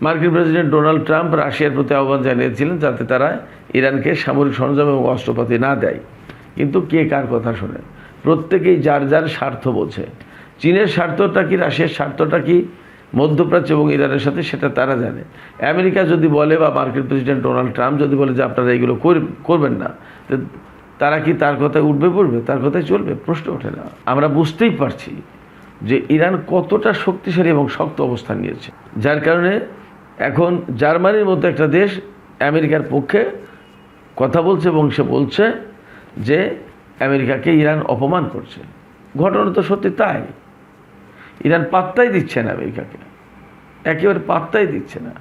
মার্কিন president Donald Trump রাশিয়ার প্রতি আহ্বান জানিয়েছিলেন যাতে তারা ইরানকে সামরিক সরঞ্জাম এবং অস্ত্রপাতি না দেয়। কিন্তু কে কার কথা শোনে? প্রত্যেকেই যার যার স্বার্থ বোঝে। চীনের স্বার্থটা কি, রাশিয়ার স্বার্থটা কি মধ্যপ্রাচ্য এবং ইরানের সাথে, সেটা তারা জানে। আমেরিকা যদি বলে বা মার্কিন প্রেসিডেন্ট ডোনাল্ড ট্রাম্প যদি বলে যে আপনারা এইগুলো করবেন না, তো তারা কি তার কথায় উঠবে পড়বে? তার কথায় চলবে? প্রশ্ন ওঠে না। আমরা বুঝতেই পারছি যে ইরান কতটা শক্তিশালী এবং শক্ত অবস্থান নিয়েছে, যার কারণে এখন জার্মানির মতো একটা দেশ আমেরিকার পক্ষে কথা বলছে এবং সে বলছে যে আমেরিকাকে ইরান অপমান করছে। ঘটনা তো সত্যি তাই। ইরান পাত্তাই দিচ্ছে না আমেরিকাকে, একেবারে পাত্তাই দিচ্ছে না।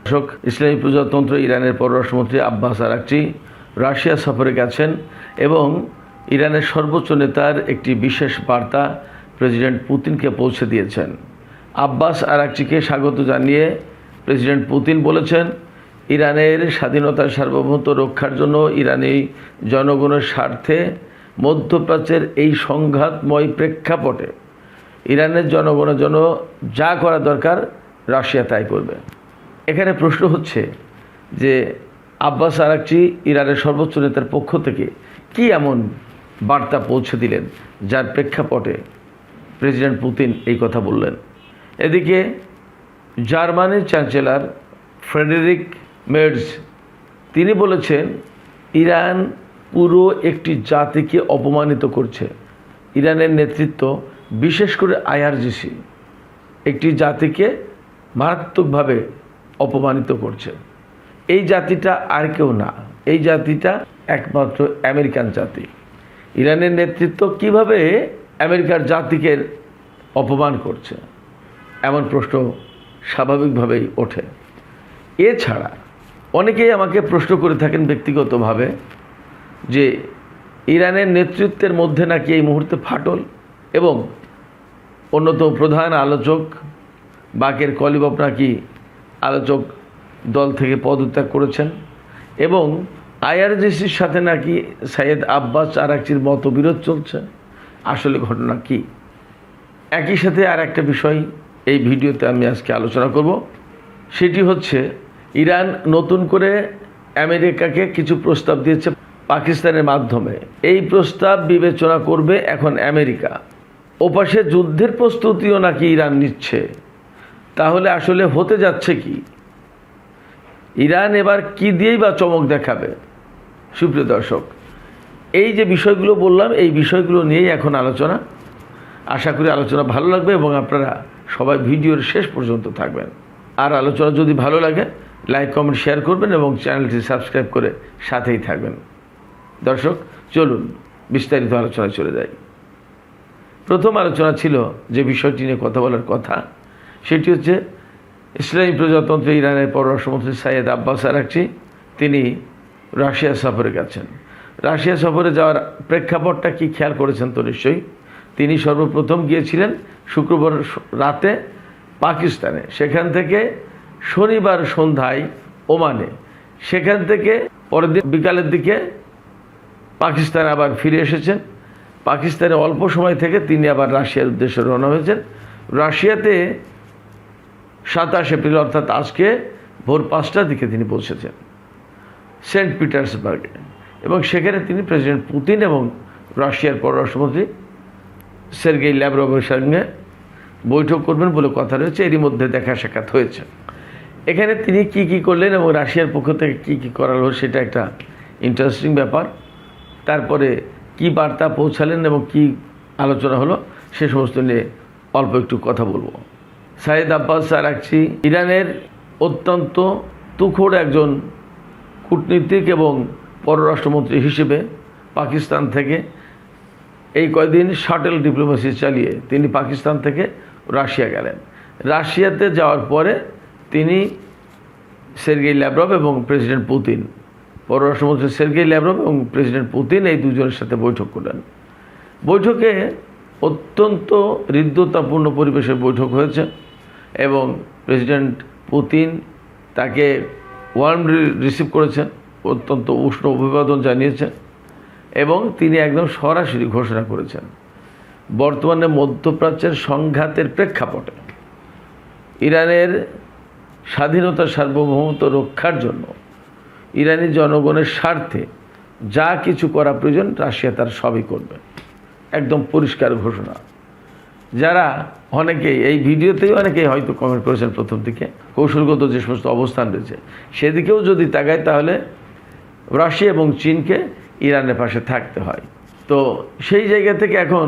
ইসলামী প্রজাতন্ত্র ইরানের পররাষ্ট্রমন্ত্রী আব্বাস আরাকচি রাশিয়া সফরে গেছেন এবং ইরানের সর্বোচ্চ নেতার একটি বিশেষ বার্তা প্রেসিডেন্ট পুতিনকে পৌঁছে দিয়েছেন। আব্বাস আরাকচিকে স্বাগত জানিয়ে প্রেসিডেন্ট পুতিন বলেছেন, ইরানের স্বাধীনতার সার্বভৌমত্ব রক্ষার জন্য ইরানি জনগণের স্বার্থে মধ্যপ্রাচ্যের এই সংঘাতময় প্রেক্ষাপটে ইরানের জনগণের জন্য যা করা দরকার রাশিয়া তাই করবে। এখানে প্রশ্ন হচ্ছে যে আব্বাস আরাকচি ইরানের সর্বোচ্চ নেতার পক্ষ থেকে কি এমন বার্তা পৌঁছে দিলেন যার প্রেক্ষাপটে প্রেসিডেন্ট পুতিন এই কথা বললেন। এদিকে জার্মানির চ্যান্সেলর ফ্রেডেরিক মের্জ তিনি বলেছেন, ইরান পুরো একটি জাতিকে অপমানিত করছে। ইরানের নেতৃত্ব, বিশেষ করে আইআরজিসি, একটি জাতিকে মারাত্মকভাবে অপমানিত করছে। এই জাতিটা আর কেউ না, এই জাতিটা একমাত্র আমেরিকান জাতি। ইরানের নেতৃত্ব কিভাবে আমেরিকার জাতিকে অপমান করছে, এমন প্রশ্ন স্বাভাবিকভাবেই ওঠে। এছাড়া অনেকেই আমাকে প্রশ্ন করে থাকেন ব্যক্তিগতভাবে যে ইরানের নেতৃত্বের মধ্যে নাকি এই মুহূর্তে ফাটল এবং অন্যতম প্রধান আলোচক বাকের কলিবফ নাকি আলোচক দল থেকে পদত্যাগ করেছেন এবং আইআরজিসির সাথে নাকি সৈয়দ আব্বাস আরাকচির মতবিরোধ চলছে। আসলে ঘটনা কি? একই সাথে আর একটা বিষয় এই ভিডিওতে আমি আজকে আলোচনা করব, সেটি হচ্ছে ইরান নতুন করে আমেরিকাকে কিছু প্রস্তাব দিয়েছে পাকিস্তানের মাধ্যমে। এই প্রস্তাব বিবেচনা করবে এখন আমেরিকা। ওপাশে যুদ্ধের প্রস্তুতিও নাকি ইরান নিচ্ছে। তাহলে আসলে হতে যাচ্ছে কি? ইরান এবার কি দিয়েই বা চমক দেখাবে? সুপ্রিয় দর্শক, এই যে বিষয়গুলো বললাম, এই বিষয়গুলো নিয়েই এখন আলোচনা। আশা করি আলোচনা ভালো লাগবে এবং আপনারা সবাই ভিডিওর শেষ পর্যন্ত থাকবেন। আর আলোচনা যদি ভালো লাগে লাইক, কমেন্ট, শেয়ার করবেন এবং চ্যানেলটি সাবস্ক্রাইব করে সাথেই থাকবেন। দর্শক, চলুন বিস্তারিত আলোচনায় চলে যাই। প্রথম আলোচনা ছিল যে বিষয়টি নিয়ে কথা বলার কথা, সেটি হচ্ছে ইসলামী প্রজাতন্ত্র ইরানের পররাষ্ট্রমন্ত্রী সৈয়দ আব্বাস আরাকচি তিনি রাশিয়া সফরে গেছেন। রাশিয়া সফরে যাওয়ার প্রেক্ষাপটটা কি খেয়াল করেছেন তো নিশ্চয়ই। তিনি সর্বপ্রথম গিয়েছিলেন শুক্রবার রাতে পাকিস্তানে, সেখান থেকে শনিবার সন্ধ্যায় ওমানে, সেখান থেকে পরের দিন বিকালের দিকে পাকিস্তানে আবার ফিরে এসেছেন। পাকিস্তানে অল্প সময় থেকে তিনি আবার রাশিয়ার উদ্দেশ্যে রওনা হয়েছেন। রাশিয়াতে 27 এপ্রিল অর্থাৎ আজকে ভোর 5টার দিকে তিনি পৌঁছেছেন সেন্ট পিটার্সবার্গে এবং সেখানে তিনি প্রেসিডেন্ট পুতিন এবং রাশিয়ার পররাষ্ট্রমন্ত্রী সের্গেই ল্যাভরভের সঙ্গে বৈঠক করবেন বলে কথা রয়েছে। এরই মধ্যে দেখা সাক্ষাৎ হয়েছে। এখানে তিনি কি কি করলেন এবং রাশিয়ার পক্ষ থেকে কি কি করা হলো সেটা একটা ইন্টারেস্টিং ব্যাপার। তারপরে কি বার্তা পৌঁছালেন এবং কি আলোচনা হলো সে সমস্ত নিয়ে অল্প একটু কথা বলবো। সৈয়দ আব্বাস আরাকচি ইরানের অত্যন্ত তুখোড় একজন কূটনীতিক এবং পররাষ্ট্রমন্ত্রী হিসেবে পাকিস্তান থেকে এই কয়দিন শাটল ডিপ্লোমেসি চালিয়ে তিনি পাকিস্তান থেকে রাশিয়া গেলেন। রাশিয়াতে যাওয়ার পরে তিনি সের্গেই ল্যাভরভ এবং প্রেসিডেন্ট পুতিন, পররাষ্ট্রমন্ত্রী সের্গেই ল্যাভরভ এবং প্রেসিডেন্ট পুতিন এই দুজনের সাথে বৈঠক করলেন। বৈঠকে অত্যন্ত হৃদ্যতাপূর্ণ পরিবেশে বৈঠক হয়েছে এবং প্রেসিডেন্ট পুতিন তাকে ওয়ার্মলি রিসিভ করেছেন, অত্যন্ত উষ্ণ অভিবাদন জানিয়েছেন এবং তিনি একদম সরাসরি ঘোষণা করেছেন বর্তমানে মধ্যপ্রাচ্যের সংঘাতের প্রেক্ষাপটে ইরানের স্বাধীনতা সার্বভৌমত্ব রক্ষার জন্য ইরানি জনগণের স্বার্থে যা কিছু করা প্রয়োজন রাশিয়া তার সবই করবে। একদম পরিষ্কার ঘোষণা। যারা অনেকেই এই ভিডিওতেই অনেকেই হয়তো কমেন্ট করেছেন প্রথম দিকে, কৌশলগত যে সমস্ত অবস্থান রয়েছে সেদিকেও যদি তাকায় তাহলে রাশিয়া এবং চীনকে ইরানের পাশে থাকতে হয়। তো সেই জায়গা থেকে এখন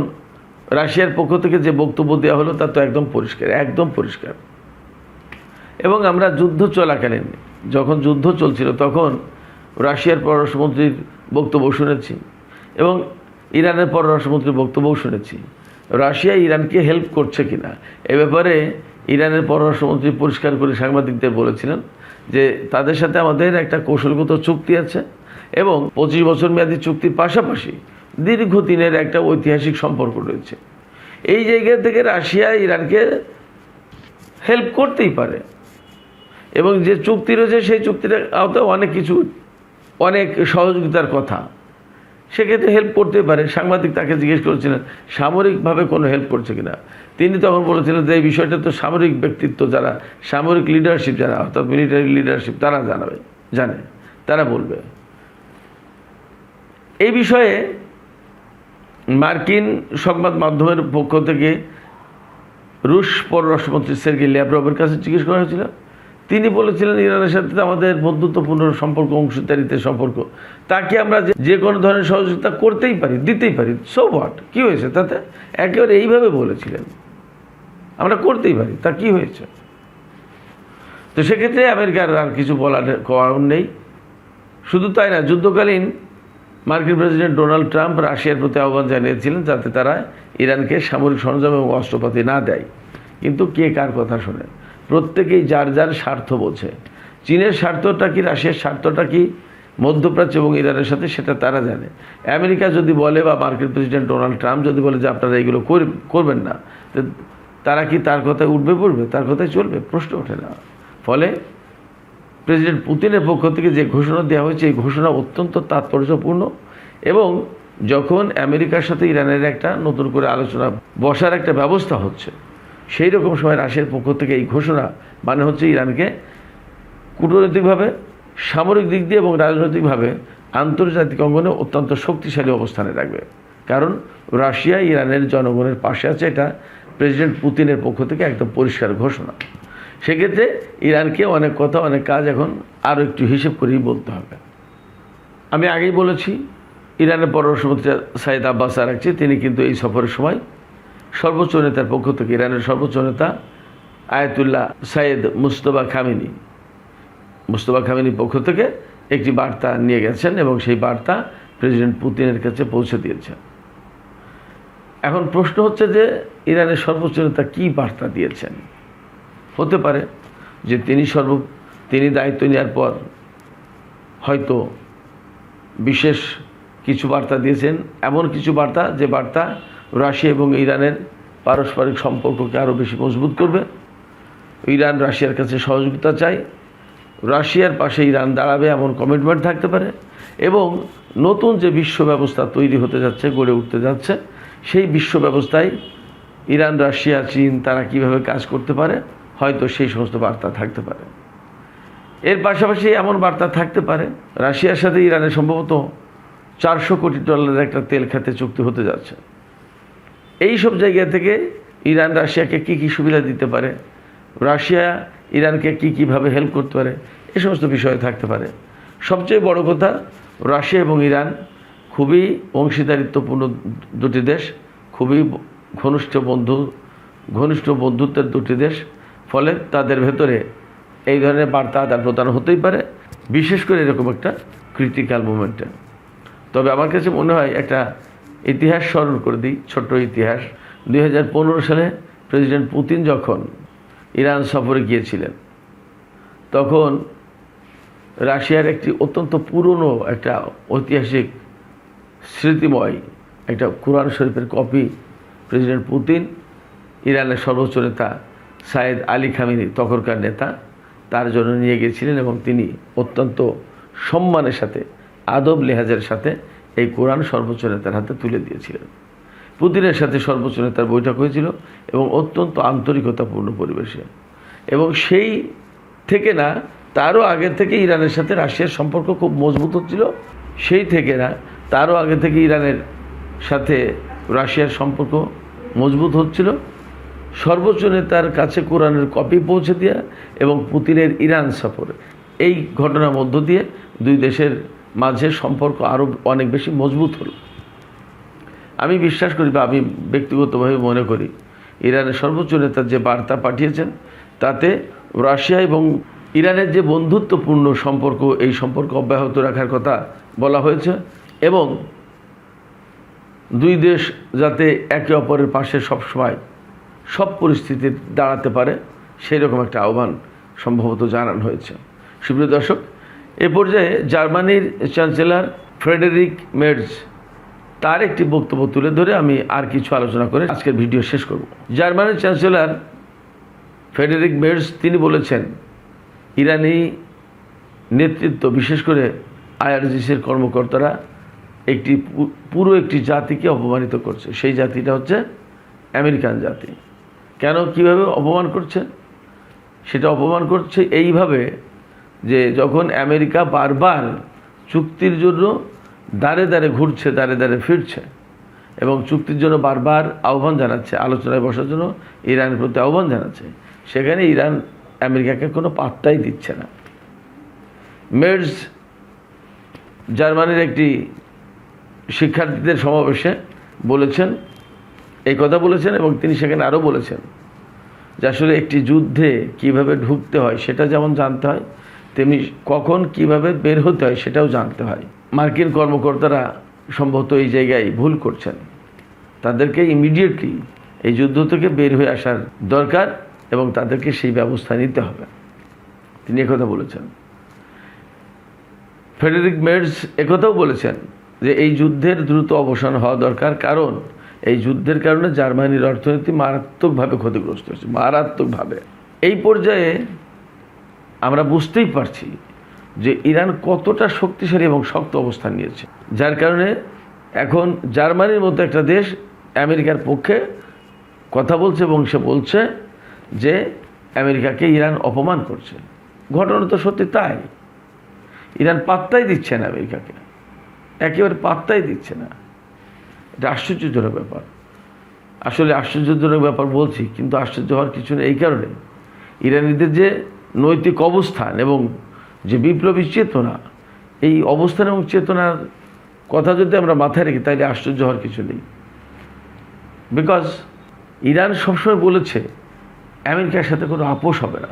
রাশিয়ার পক্ষ থেকে যে বক্তব্য দেওয়া হলো তা তো একদম পরিষ্কার, একদম পরিষ্কার। এবং আমরা যুদ্ধ চলাকালীন, যখন যুদ্ধ চলছিল তখন রাশিয়ার পররাষ্ট্রমন্ত্রীর বক্তব্য শুনেছি এবং ইরানের পররাষ্ট্রমন্ত্রীর বক্তব্যও শুনেছি। রাশিয়া ইরানকে হেল্প করছে কিনা এ ব্যাপারে ইরানের পররাষ্ট্রমন্ত্রী পরিষ্কার করে সাংবাদিকদের বলেছিলেন যে তাদের সাথে আমাদের একটা কৌশলগত চুক্তি আছে এবং 25 বছর মেয়াদী চুক্তির পাশাপাশি দীর্ঘদিনের একটা ঐতিহাসিক সম্পর্ক রয়েছে। এই জায়গা থেকে রাশিয়া ইরানকে হেল্প করতেই পারে এবং যে চুক্তি রয়েছে সেই চুক্তির আওতায় অনেক কিছু, অনেক সহযোগিতার কথা, সেক্ষেত্রে হেল্প করতে পারে। সাংবাদিক তাকে জিজ্ঞেস করেছিলেন সামরিকভাবে কোনো হেল্প করছে কিনা। তিনি তখন বলেছিলেন যে এই বিষয়টা তো সামরিক ব্যক্তিত্ব, যারা সামরিক লিডারশিপ, যারা অর্থাৎ মিলিটারি লিডারশিপ, তারা জানে, তারা বলবে। এই বিষয়ে মার্কিন সংবাদ মাধ্যমের পক্ষ থেকে রুশ পররাষ্ট্রমন্ত্রী সের্গি ল্যাভরভের কাছে জিজ্ঞেস করা হয়েছিল। তিনি বলেছিলেন ইরানের সাথে আমাদের বন্ধুত্বপূর্ণ সম্পর্ক, অংশীদারিত্বের সম্পর্ক, তাকে আমরা যে কোনো ধরনের সহযোগিতা করতেই পারি, দিতেই পারি, সো হোয়াট, কী হয়েছে তাতে। একেবারে এইভাবে বলেছিলেন, আমরা করতেই পারি, তা কি হয়েছে। তো সেক্ষেত্রে আমেরিকার আর কিছু বলার নেই। শুধু তাই না, যুদ্ধকালীন মার্কিন প্রেসিডেন্ট ডোনাল্ড ট্রাম্প রাশিয়ার প্রতি আহ্বান জানিয়েছিলেন যাতে তারা ইরানকে সামরিক সরঞ্জাম এবং অস্ত্রপাতি না দেয়। কিন্তু কে কার কথা শোনে? প্রত্যেকেই যার যার স্বার্থ বোঝে। চীনের স্বার্থটা কি, রাশিয়ার স্বার্থটা কি মধ্যপ্রাচ্য এবং ইরানের সাথে, সেটা তারা জানে। আমেরিকা যদি বলে বা মার্কিন প্রেসিডেন্ট ডোনাল্ড ট্রাম্প যদি বলে যে আপনারা এগুলো করবেন না, তো তারা কি তার কথায় উঠবে পড়বে, তার কথায় চলবে? প্রশ্ন ওঠে না। ফলে প্রেসিডেন্ট পুতিনের পক্ষ থেকে যে ঘোষণা দেওয়া হয়েছে এই ঘোষণা অত্যন্ত তাৎপর্যপূর্ণ এবং যখন আমেরিকার সাথে ইরানের একটা নতুন করে আলোচনা বসার একটা ব্যবস্থা হচ্ছে, সেই রকম সময় রাশিয়ার পক্ষ থেকে এই ঘোষণা মানে হচ্ছে ইরানকে কূটনৈতিকভাবে, সামরিক দিক দিয়ে এবং রাজনৈতিকভাবে আন্তর্জাতিক অঙ্গনে অত্যন্ত শক্তিশালী অবস্থানে রাখবে। কারণ রাশিয়া ইরানের জনগণের পাশে আছে, এটা প্রেসিডেন্ট পুতিনের পক্ষ থেকে একদম পরিষ্কার ঘোষণা। সেক্ষেত্রে ইরানকে অনেক কথা, অনেক কাজ এখন আরও একটু হিসেব করেই বলতে হবে। আমি আগেই বলেছি, ইরানের পররাষ্ট্রমন্ত্রী সাইদ আব্বাস আরাকচি তিনি কিন্তু এই সফরের সময় সর্বোচ্চ নেতার পক্ষ থেকে, ইরানের সর্বোচ্চ নেতা আয়াতুল্লাহ সাইয়েদ মুজতবা খামেনির পক্ষ থেকে একটি বার্তা নিয়ে গেছেন এবং সেই বার্তা প্রেসিডেন্ট পুতিনের কাছে পৌঁছে দিয়েছেন। এখন প্রশ্ন হচ্ছে যে ইরানের সর্বোচ্চ নেতা কী বার্তা দিয়েছেন। হতে পারে যে তিনি দায়িত্ব নেওয়ার পর হয়তো বিশেষ কিছু বার্তা দিয়েছেন, এমন কিছু বার্তা যে বার্তা রাশিয়া এবং ইরানের পারস্পরিক সম্পর্ককে আরও বেশি মজবুত করবে। ইরান রাশিয়ার কাছে সহযোগিতা চায়, রাশিয়ার পাশে ইরান দাঁড়াবে এমন কমিটমেন্ট থাকতে পারে এবং নতুন যে বিশ্ব ব্যবস্থা তৈরি হতে যাচ্ছে, গড়ে উঠতে যাচ্ছে, সেই বিশ্ব ব্যবস্থায় ইরান, রাশিয়া, চীন তারা কিভাবে কাজ করতে পারে, হয়তো সেই সমস্ত বার্তা থাকতে পারে। এর পাশাপাশি এমন বার্তা থাকতে পারে রাশিয়ার সাথে ইরানের সম্ভবত $400 কোটি একটা তেল খাতে চুক্তি হতে যাচ্ছে। এই সব জায়গা থেকে ইরান রাশিয়াকে কী কী সুবিধা দিতে পারে, রাশিয়া ইরানকে কীভাবে হেল্প করতে পারে, এই সমস্ত বিষয় থাকতে পারে। সবচেয়ে বড় কথা, রাশিয়া এবং ইরান খুবই অংশীদারিত্বপূর্ণ দুটি দেশ, খুবই ঘনিষ্ঠ বন্ধুত্বের দুটি দেশ। ফলে তাদের ভেতরে এই ধরনের বার্তা আদান প্রদান হতেই পারে, বিশেষ করে এরকম একটা ক্রিটিক্যাল মোমেন্টে। তবে আমার কাছে মনে হয় একটা ইতিহাস স্মরণ করে দিই, ছোট্ট ইতিহাস। 2015 সালে প্রেসিডেন্ট পুতিন যখন ইরান সফরে গিয়েছিলেন, তখন রাশিয়ার একটি অত্যন্ত পুরনো একটা ঐতিহাসিক স্মৃতিময় একটা কোরআন শরীফের কপি প্রেসিডেন্ট পুতিন ইরানের সর্বোচ্চ নেতা সাইয়েদ আলী খামেনি, তখনকার নেতা, তার জন্য নিয়ে গিয়েছিলেন এবং তিনি অত্যন্ত সম্মানের সাথে, আদব লেহাজের সাথে এই কোরআন সর্বোচ্চ নেতার হাতে তুলে দিয়েছিলেন। পুতিনের সাথে সর্বোচ্চ নেতার বৈঠক হয়েছিল এবং অত্যন্ত আন্তরিকতাপূর্ণ পরিবেশে, এবং সেই থেকে না, তারও আগে থেকে ইরানের সাথে রাশিয়ার সম্পর্ক খুব মজবুত হচ্ছিল। সেই থেকে না, তারও আগে থেকে ইরানের সাথে রাশিয়ার সম্পর্ক মজবুত হচ্ছিল। সর্বোচ্চ নেতার কাছে কোরআনের কপি পৌঁছে দেওয়া এবং পুতিনের ইরান সফর, এই ঘটনার মধ্য দিয়ে দুই দেশের মাঝে সম্পর্ক আরও অনেক বেশি মজবুত হলো। আমি বিশ্বাস করি বা আমি ব্যক্তিগতভাবে মনে করি ইরানের সর্বোচ্চ নেতা যে বার্তা পাঠিয়েছেন তাতে রাশিয়া এবং ইরানের যে বন্ধুত্বপূর্ণ সম্পর্ক, এই সম্পর্ক অব্যাহত রাখার কথা বলা হয়েছে এবং দুই দেশ যাতে একে অপরের পাশে সবসময় সব পরিস্থিতির দাঁড়াতে পারে সেই রকম একটা আহ্বান সম্ভবত জানানো হয়েছে। সুপ্রিয় দর্শক, এ পর্যায়ে জার্মানির চ্যান্সেলর ফ্রেডেরিক মের্জ তার একটি বক্তব্য তুলে ধরে আমি আর কিছু আলোচনা করে আজকের ভিডিও শেষ করব। জার্মানির চ্যান্সেলর ফ্রেডেরিক মের্জ তিনি বলেছেন, ইরানি নেতৃত্ব বিশেষ করে আইআরজিসির কর্মকর্তারা পুরো একটি জাতিকে অপমানিত করছে। সেই জাতিটা হচ্ছে আমেরিকান জাতি। কেন, কিভাবে অপমান করছে? সেটা অপমান করছে এইভাবে যে যখন আমেরিকা বারবার চুক্তির জন্য দাঁড়ে দাঁড়ে ঘুরছে, দাঁড়ে দাঁড়ে ফিরছে এবং চুক্তির জন্য বারবার আহ্বান জানাচ্ছে, আলোচনায় বসার জন্য ইরানের প্রতি আহ্বান জানাচ্ছে, সেখানে ইরান আমেরিকাকে কোনো পাত্তাই দিচ্ছে না। মের্জ জার্মানির একটি শিক্ষার্থীদের সমাবেশে বলেছেন, এই কথা বলেছেন এবং তিনি সেখানে আরও বলেছেন যে আসলে একটি যুদ্ধে কিভাবে ঢুকতে হয় সেটা যেমন জানতে হয়, তেমনি কখন কিভাবে বের হতে হয় সেটাও জানতে হয়। মার্কিন কর্মকর্তারা সম্ভবত এই জায়গায় ভুল করছেন। তাদেরকে ইমিডিয়েটলি এই যুদ্ধ থেকে বের হয়ে আসার দরকার এবং তাদেরকে সেই ব্যবস্থা নিতে হবে। তিনি একথা বলেছেন। ফ্রেডেরিক মের্জ একথাও বলেছেন যে এই যুদ্ধের দ্রুত অবসান হওয়া দরকার, কারণ এই যুদ্ধের কারণে জার্মানির অর্থনীতি মারাত্মকভাবে ক্ষতিগ্রস্ত হয়েছে, মারাত্মকভাবে। এই পর্যায়ে আমরা বুঝতেই পারছি যে ইরান কতটা শক্তিশালী এবং শক্ত অবস্থান নিয়েছে, যার কারণে এখন জার্মানির মতো একটা দেশ আমেরিকার পক্ষে কথা বলছে এবং সে বলছে যে আমেরিকাকে ইরান অপমান করছে। ঘটনা তো সত্যি তাই। ইরান পাত্তাই দিচ্ছে না আমেরিকাকে, একেবারে পাত্তাই দিচ্ছে না। এটা আশ্চর্যজনক ব্যাপার। আসলে আশ্চর্যজনক ব্যাপার বলছি, কিন্তু আশ্চর্য হওয়ার কিছু নেই। এই কারণে ইরানিদের যে নৈতিক অবস্থান এবং যে বিপ্লবী চেতনা, এই অবস্থান এবং চেতনার কথা যদি আমরা মাথায় রাখি তাহলে আশ্চর্য হওয়ার কিছু নেই। বিকজ ইরান সবসময় বলেছে আমেরিকার সাথে কোনো আপোষ হবে না,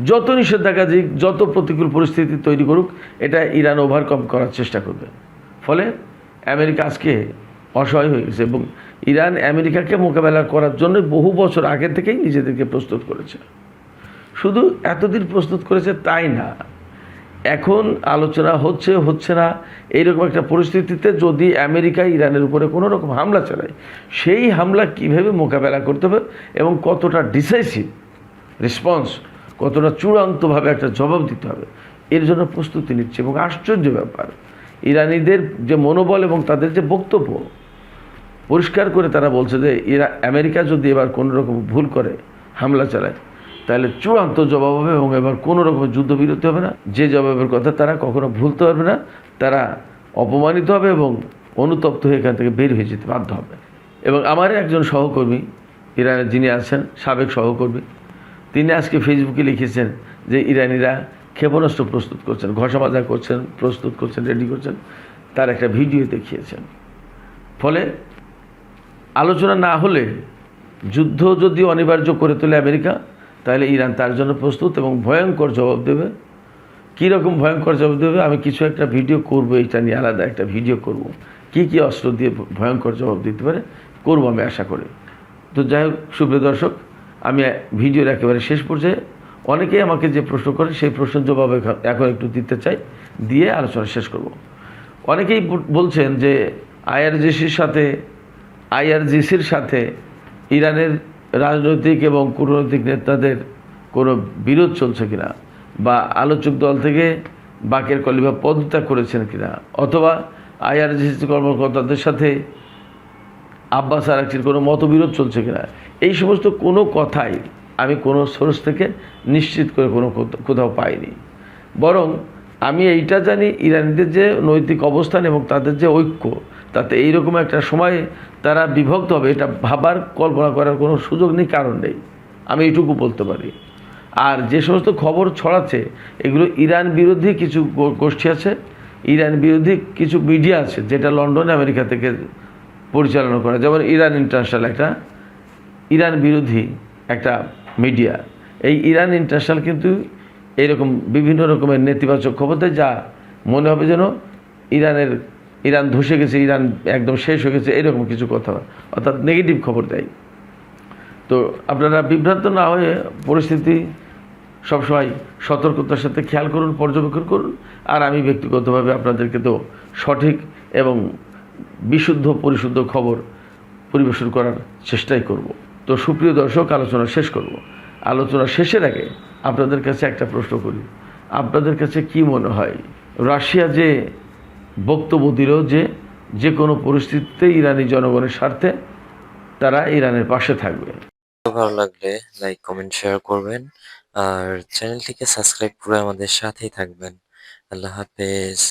যত নিষেধাজ্ঞা দিক, যত প্রতিকূল পরিস্থিতি তৈরি করুক, এটা ইরান ওভারকাম করার চেষ্টা করবে। ফলে আমেরিকা আজকে অসহায় হয়ে গেছে এবং ইরান আমেরিকাকে মোকাবেলা করার জন্য বহু বছর আগে থেকেই নিজেদেরকে প্রস্তুত করেছে। শুধু এতদিন প্রস্তুত করেছে তাই না, এখন আলোচনা হচ্ছে না এইরকম একটা পরিস্থিতিতে যদি আমেরিকা ইরানের উপরে কোনো রকম হামলা চালায়, সেই হামলা কীভাবে মোকাবেলা করতে হবে এবং কতটা ডিসাইসিভ রেসপন্স, কতটা চূড়ান্তভাবে একটা জবাব দিতে হবে, এর জন্য প্রস্তুতি নিচ্ছে। এবং আশ্চর্য ব্যাপার, ইরানিদের যে মনোবল এবং তাদের যে বক্তব্য, পরিষ্কার করে তারা বলছে যে আমেরিকা যদি এবার কোনো রকম ভুল করে হামলা চালায় তাহলে চূড়ান্ত জবাব হবে এবং এবার কোনো রকম যুদ্ধবিরতি হবে না। যে জবাবের কথা তারা কখনো ভুলতে পারবে না, তারা অপমানিত হবে এবং অনুতপ্ত হয়ে এখান থেকে বের হয়ে যেতে বাধ্য হবে। এবং আমার একজন সহকর্মী ইরানের যিনি আছেন, সাবেক সহকর্মী, তিনি আজকে ফেসবুকে লিখেছেন যে ইরানিরা ক্ষেপণাস্ত্র প্রস্তুত করছেন, ঘষা মাজা করছেন, প্রস্তুত করছেন, রেডি করছেন, তার একটা ভিডিও দেখিয়েছেন। ফলে আলোচনা না হলে যুদ্ধ যদি অনিবার্য করে তোলে আমেরিকা, তাহলে ইরান তার জন্য প্রস্তুত এবং ভয়ঙ্কর জবাব দেবে। কীরকম ভয়ঙ্কর জবাব দেবে আমি কিছু একটা ভিডিও করব, এটা নিয়ে আলাদা একটা ভিডিও করব, কি অস্ত্র দিয়ে ভয়ঙ্কর জবাব দিতে পারে করব আমি আশা করি। তো যাই হোক সুপ্রিয় দর্শক, আমি ভিডিওর একেবারে শেষ পর্যায়ে অনেকেই আমাকে যে প্রশ্ন করে সেই প্রশ্নের জবাব এখন একটু দিতে চাই, দিয়ে আলোচনা শেষ করব। অনেকেই বলছেন যে আইআরজিসির সাথে ইরানের রাজনৈতিক এবং কূটনৈতিক নেতাদের কোনো বিরোধ চলছে কিনা, বা আলোচক দল থেকে বাকের কলিবা পদত্যাগ করেছেন কিনা, অথবা আইআরজিসি কর্মকর্তাদের সাথে আব্বাস আরাকচির কোনো মতবিরোধ চলছে কিনা, এই সমস্ত কোনো কথাই আমি কোনো সোর্স থেকে নিশ্চিত করে কোথাও পাইনি। বরং আমি এইটা জানি, ইরানিদের যে নৈতিক অবস্থান এবং তাদের যে ঐক্য, তাতে এইরকম একটা সময়ে তারা বিভক্ত হবে এটা ভাবার কল্পনা করার কোনো সুযোগ নেই, কারণ নেই। আমি এইটুকু বলতে পারি। আর যে সমস্ত খবর ছড়াচ্ছে এগুলো ইরান বিরোধী কিছু গোষ্ঠী আছে, ইরান বিরোধী কিছু মিডিয়া আছে যেটা লন্ডন আমেরিকা থেকে পরিচালনা করা, যেমন ইরান ইন্টারন্যাশনাল একটা ইরান বিরোধী একটা মিডিয়া। এই ইরান ইন্টারন্যাশনাল কিন্তু এইরকম বিভিন্ন রকমের নেতিবাচক খবর দেয়, যা মনে হবে যেন ইরান ধসে গেছে, ইরান একদম শেষ হয়ে গেছে, এরকম কিছু কথা, অর্থাৎ নেগেটিভ খবর দেয়। তো আপনারা বিভ্রান্ত না হয়ে পরিস্থিতি সবসময় সতর্কতার সাথে খেয়াল করুন, পর্যবেক্ষণ করুন। আর আমি ব্যক্তিগতভাবে আপনাদেরকে তো সঠিক এবং বিশুদ্ধ পরিশুদ্ধ খবর পরিবেশন করার চেষ্টাই করব। তো সুপ্রিয় দর্শক, আলোচনা শেষ করব। আলোচনা শেষের আগে আপনাদের কাছে একটা প্রশ্ন করি, আপনাদের কাছে কি মনে হয় রাশিয়া যে বক্তব্য দিল যে কোনো পরিস্থিতিতে ইরানি জনগণের স্বার্থে তারা ইরানের পাশে থাকবে? ভালো লাগলে লাইক, কমেন্ট, শেয়ার করবেন আর চ্যানেলটিকে সাবস্ক্রাইব করে আমাদের সাথেই থাকবেন। আল্লাহ হাফেজ।